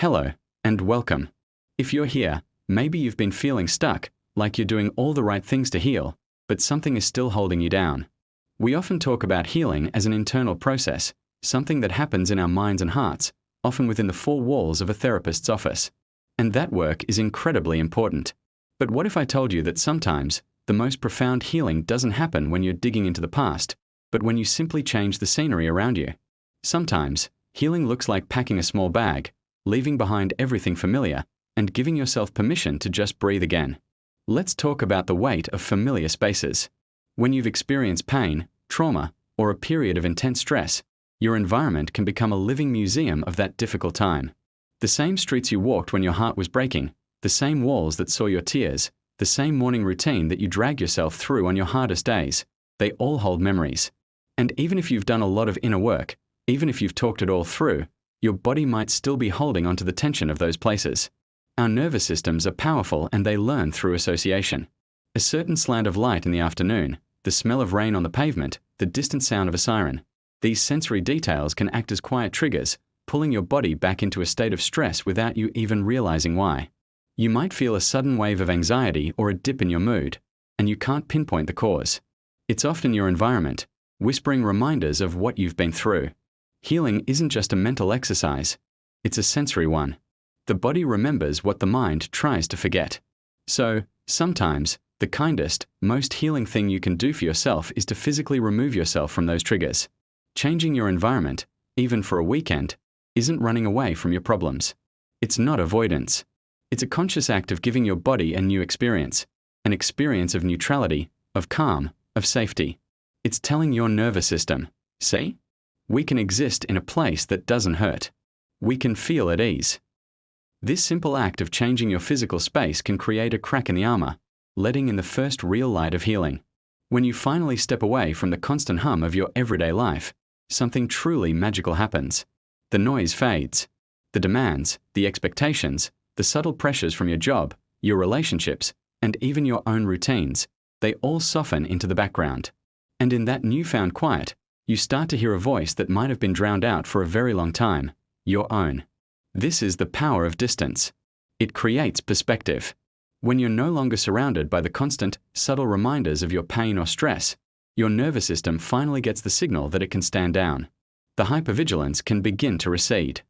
Hello, and welcome. If you're here, maybe you've been feeling stuck, like you're doing all the right things to heal, but something is still holding you down. We often talk about healing as an internal process, something that happens in our minds and hearts, often within the four walls of a therapist's office. And that work is incredibly important. But what if I told you that sometimes the most profound healing doesn't happen when you're digging into the past, but when you simply change the scenery around you? Sometimes, healing looks like packing a small bag, leaving behind everything familiar, and giving yourself permission to just breathe again. Let's talk about the weight of familiar spaces. When you've experienced pain, trauma, or a period of intense stress, your environment can become a living museum of that difficult time. The same streets you walked when your heart was breaking, the same walls that saw your tears, the same morning routine that you drag yourself through on your hardest days, they all hold memories. And even if you've done a lot of inner work, even if you've talked it all through, your body might still be holding onto the tension of those places. Our nervous systems are powerful and they learn through association. A certain slant of light in the afternoon, the smell of rain on the pavement, the distant sound of a siren. These sensory details can act as quiet triggers, pulling your body back into a state of stress without you even realizing why. You might feel a sudden wave of anxiety or a dip in your mood, and you can't pinpoint the cause. It's often your environment, whispering reminders of what you've been through. Healing isn't just a mental exercise, it's a sensory one. The body remembers what the mind tries to forget. So, sometimes, the kindest, most healing thing you can do for yourself is to physically remove yourself from those triggers. Changing your environment, even for a weekend, isn't running away from your problems. It's not avoidance. It's a conscious act of giving your body a new experience, an experience of neutrality, of calm, of safety. It's telling your nervous system, see? We can exist in a place that doesn't hurt. We can feel at ease. This simple act of changing your physical space can create a crack in the armor, letting in the first real light of healing. When you finally step away from the constant hum of your everyday life, something truly magical happens. The noise fades. The demands, the expectations, the subtle pressures from your job, your relationships, and even your own routines, they all soften into the background. And in that newfound quiet, you start to hear a voice that might have been drowned out for a very long time, your own. This is the power of distance. It creates perspective. When you're no longer surrounded by the constant, subtle reminders of your pain or stress, your nervous system finally gets the signal that it can stand down. The hypervigilance can begin to recede.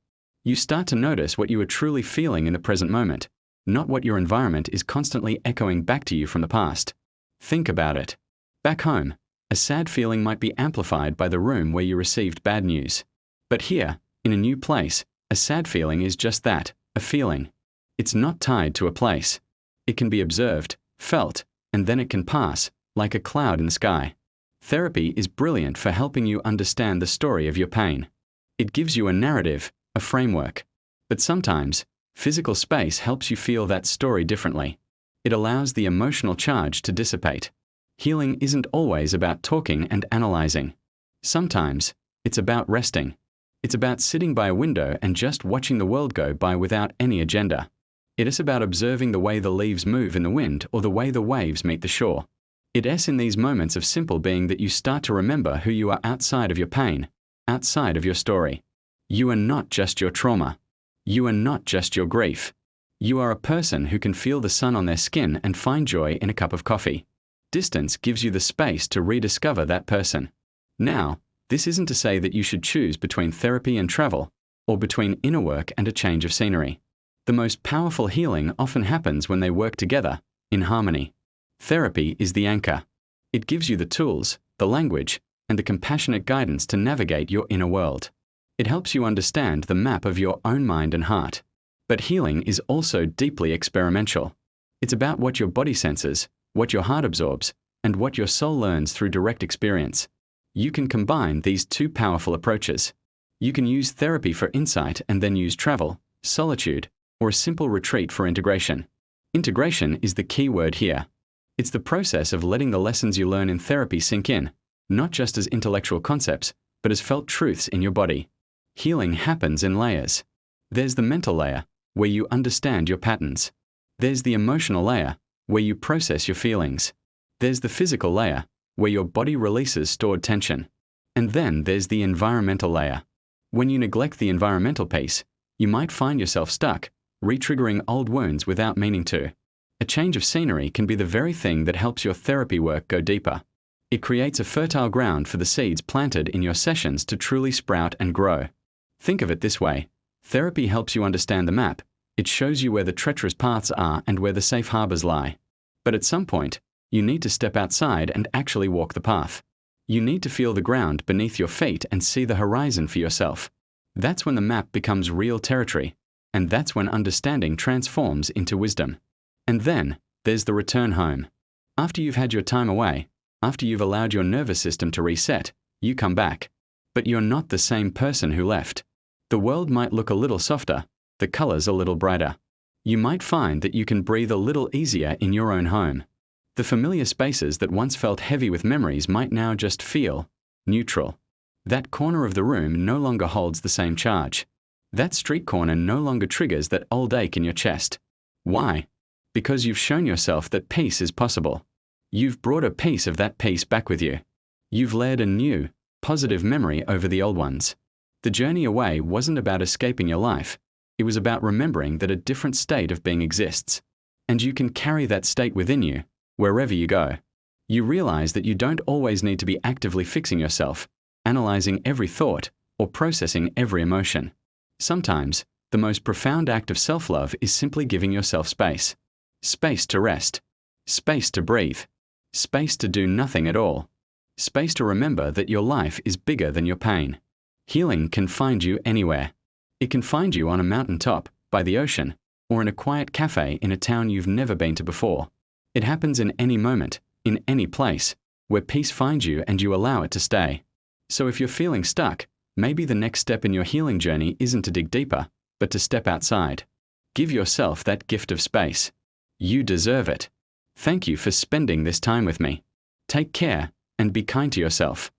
You start to notice what you are truly feeling in the present moment, not what your environment is constantly echoing back to you from the past. Think about it. Back home, a sad feeling might be amplified by the room where you received bad news. But here, in a new place, a sad feeling is just that, a feeling. It's not tied to a place. It can be observed, felt, and then it can pass, like a cloud in the sky. Therapy is brilliant for helping you understand the story of your pain. It gives you a narrative, a framework. But sometimes, physical space helps you feel that story differently. It allows the emotional charge to dissipate. Healing isn't always about talking and analyzing. Sometimes, it's about resting. It's about sitting by a window and just watching the world go by without any agenda. It is about observing the way the leaves move in the wind or the way the waves meet the shore. It is in these moments of simple being that you start to remember who you are outside of your pain, outside of your story. You are not just your trauma. You are not just your grief. You are a person who can feel the sun on their skin and find joy in a cup of coffee. Distance gives you the space to rediscover that person. Now, this isn't to say that you should choose between therapy and travel, or between inner work and a change of scenery. The most powerful healing often happens when they work together, in harmony. Therapy is the anchor. It gives you the tools, the language, and the compassionate guidance to navigate your inner world. It helps you understand the map of your own mind and heart. But healing is also deeply experimental. It's about what your body senses, what your heart absorbs, and what your soul learns through direct experience. You can combine these two powerful approaches. You can use therapy for insight and then use travel, solitude, or a simple retreat for integration. Integration is the key word here. It's the process of letting the lessons you learn in therapy sink in, not just as intellectual concepts, but as felt truths in your body. Healing happens in layers. There's the mental layer, where you understand your patterns. There's the emotional layer, where you process your feelings. There's the physical layer, where your body releases stored tension. And then there's the environmental layer. When you neglect the environmental piece, You might find yourself stuck, re-triggering old wounds without meaning to. A change of scenery can be the very thing that helps your therapy work go deeper. It creates a fertile ground for the seeds planted in your sessions to truly sprout and grow. Think of it this way. Therapy helps you understand the map. It shows you where the treacherous paths are and where the safe harbors lie. But at some point, you need to step outside and actually walk the path. You need to feel the ground beneath your feet and see the horizon for yourself. That's when the map becomes real territory, and that's when understanding transforms into wisdom. And then, there's the return home. After you've had your time away, after you've allowed your nervous system to reset, you come back. But you're not the same person who left. The world might look a little softer, the colors a little brighter. You might find that you can breathe a little easier in your own home. The familiar spaces that once felt heavy with memories might now just feel neutral. That corner of the room no longer holds the same charge. That street corner no longer triggers that old ache in your chest. Why? Because you've shown yourself that peace is possible. You've brought a piece of that peace back with you. You've layered a new, positive memory over the old ones. The journey away wasn't about escaping your life. It was about remembering that a different state of being exists. And you can carry that state within you, wherever you go. You realize that you don't always need to be actively fixing yourself, analyzing every thought, or processing every emotion. Sometimes, the most profound act of self-love is simply giving yourself space. Space to rest. Space to breathe. Space to do nothing at all. Space to remember that your life is bigger than your pain. Healing can find you anywhere. It can find you on a mountaintop, by the ocean, or in a quiet cafe in a town you've never been to before. It happens in any moment, in any place, where peace finds you and you allow it to stay. So if you're feeling stuck, maybe the next step in your healing journey isn't to dig deeper, but to step outside. Give yourself that gift of space. You deserve it. Thank you for spending this time with me. Take care and be kind to yourself.